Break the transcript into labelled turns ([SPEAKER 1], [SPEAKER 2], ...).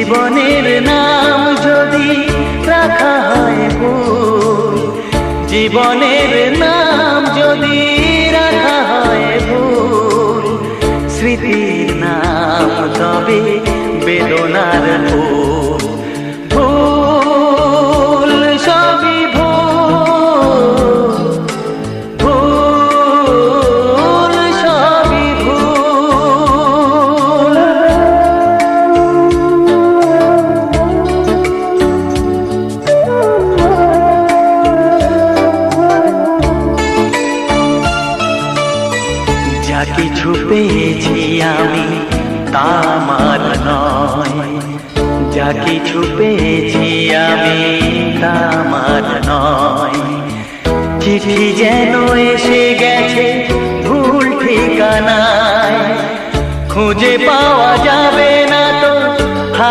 [SPEAKER 1] জীবনের নাম যদি রাখা হয় ভুল, জীবনের নাম যদি রাখা হয় ভুল, স্মৃতির নাম তবে বেদনার ফুল। ভুল সবই ভুল, ভুল সবই ভুল। যা কিছু পেয়েছি আমি তা আমার নয়, যা কিছু পেয়েছি আমি তা আমার নয়। চিঠি যেন এসে গেছে ভুল ঠিকানায়, খুঁজে পাওয়া যাবে